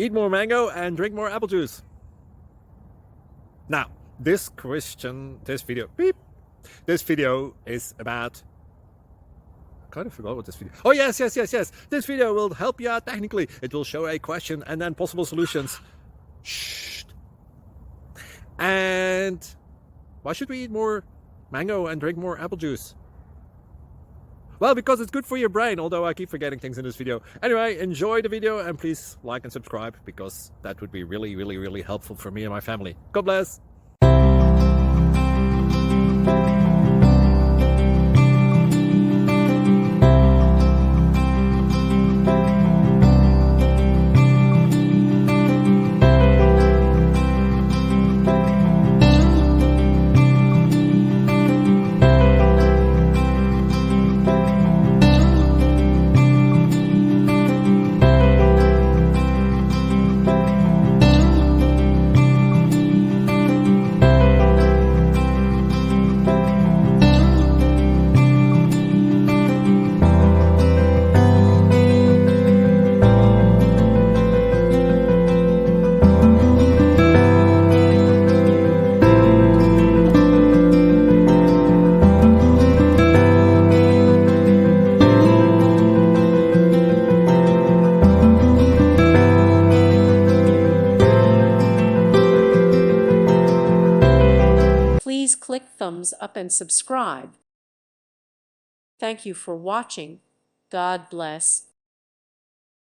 Eat more mango and drink more apple juice. Now, this video is about... I kind of forgot what this video... Oh, yes. This video will help you out technically. It will show a question and then possible solutions. Shh. And why should we eat more mango and drink more apple juice? Well, because it's good for your brain, although I keep forgetting things in this video. Anyway, enjoy the video and please like and subscribe, because that would be really helpful for me and my family. God bless! Please click thumbs up and subscribe. Thank you for watching. God bless.